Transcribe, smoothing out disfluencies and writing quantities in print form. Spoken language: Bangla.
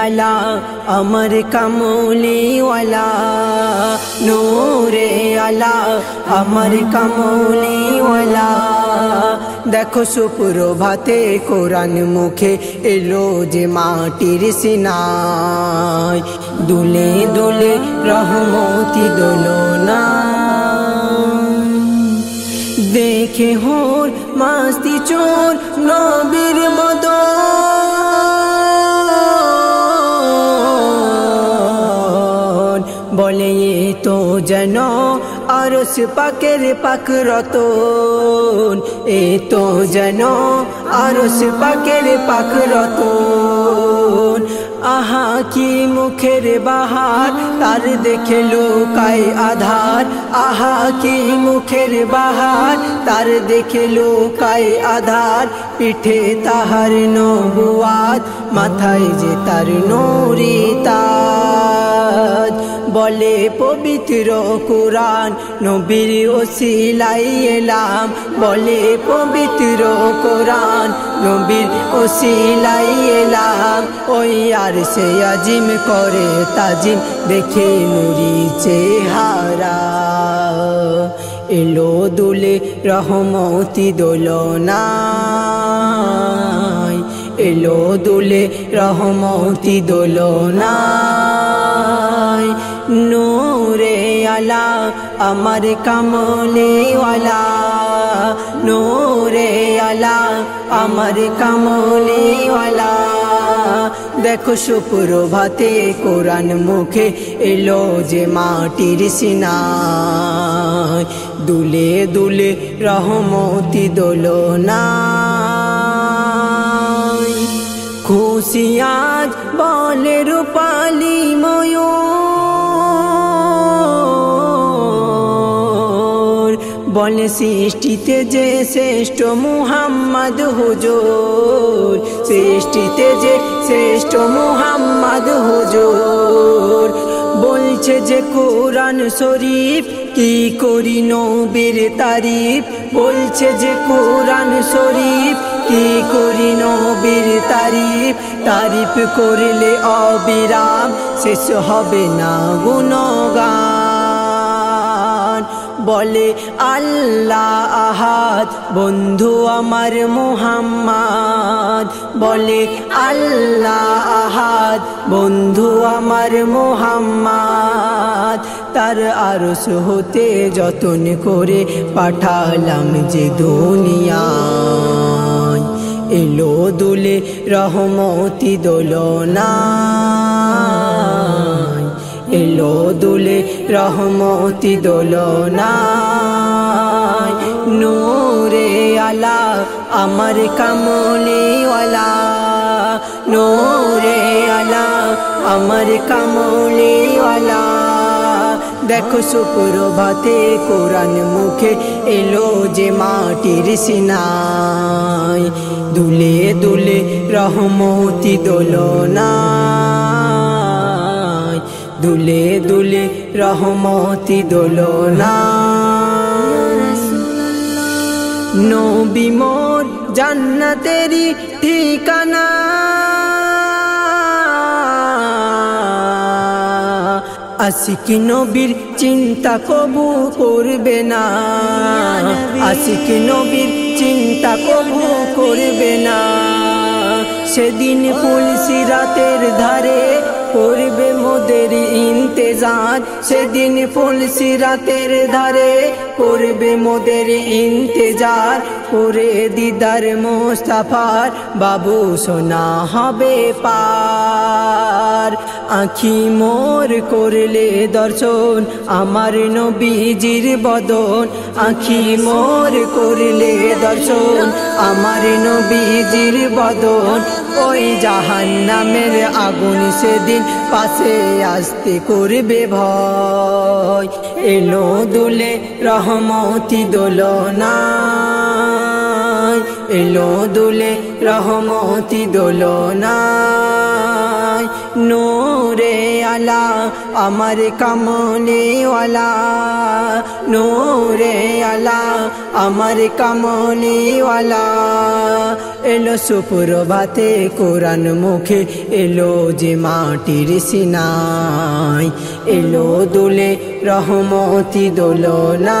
আলা আমার কামলিওয়ালা, নূরে আলা আমার কামলিওয়ালা। দেখো সুপ্রভাতে কোরআন মুখে এলো যে মাটির সিনায়, দুলে দুলে রহমতি দোলনা। দেখে হোর মাস্তি চোর নবীর বদন, বলে এ তো যেন আরশ পাকের পাক রতন, এ তো যেন আরশ পাকের পাক রতন। আহা কি মুখের বাহার, তার দেখে লোকায় আধার। আহা কি মুখের বাহার, তার দেখে লোকায় আধার। পিঠে তাহার নবুয়াত, মাথায় যে তার নূরি তাজ। বলে পবিত্র কোরআন নবীর ওসিলাই এলাম, বলে পবিত্র কোরআন নবীর ওসিলাই এলাম। ওই আর সে আজিম করে তাজিম, দেখে নুরি চেহারা। এলো দুলে রহমতি দোলনায়, এলো দুলে রহমতি দোলনায়। নূরে আলা আমার কামলিওয়ালা, নূরে আলা আমার কামলিওয়ালা। দেখো সুপ্রভাতে কোরআন মুখে এলো যে মাটির সিনায়, দুলে দুলে রহমতি দোলনা। খুশি আজ বলে রূপালী ময়ূর, বলে সৃষ্টিতে যে শ্রেষ্ঠ মুহাম্মদ হুজুর, সৃষ্টিতে যে শ্রেষ্ঠ মুহাম্মদ হুজুর। বলছে যে কোরআন শরীফ কি করি নবীর তারিফ, বলছে যে কোরআন শরীফ কি করি নবীর তারিফ। তারিফ করলে অবিরাম শেষ হবে না গুণগান। বলে আল্লাহ আহাদ বন্ধু আমার মুহাম্মদ, বলে আল্লাহ আহাদ বন্ধু আমার মুহাম্মদ। তার আরশ হতে যতন করে পাঠালাম যে দুনিয়ায়, এলো দুলে রহমতি দোলনায়, এলো দুলে রহমতি দোলনায়। নূরে আলা আমার কামলিওয়ালা, নূরে আলা আমার কামলিওয়ালা। দেখো সুপ্রভাতে কোরআন মুখে এলো যে মাটির সিনায়, দুলে দুলে রহমতি দোলনায়, দুলে দুলে রহমতি দোলনায়। নবী মোর জান্নাতেরই ঠিকানা, আশিক নবীর চিন্তা কবু করবে না, আশিক নবীর চিন্তা কবু করবে না। সেদিন পুলসিরাতের ধারে করবে মোদের ইন্তেজার, সেদিন পুলসিরাতের ধারে করবে মোদের ইন্তেজার। করে দিদার মুস্তাফার বাবু সোনা হবে পার। আঁখি মোর করলে দর্শন আমার নবীজির বদন, আঁখি মোর করলে দর্শন আমার নবীজির বদন। ওই জাহান্নামের আগুন সেদিন পাশে আসতে করবে ভয়, এলো দুলে রহমতি দোলনায়, এলো দুলে রহমতি দোলনায়। নূরে আলা আমার কামলিওয়ালা, নূরে আলা আমার কামলিওয়ালা। এলো সুপ্রভাতে কোরআন মুখে এলো যে মাটির সিনায় এলো দুলে রহমতি দোলনা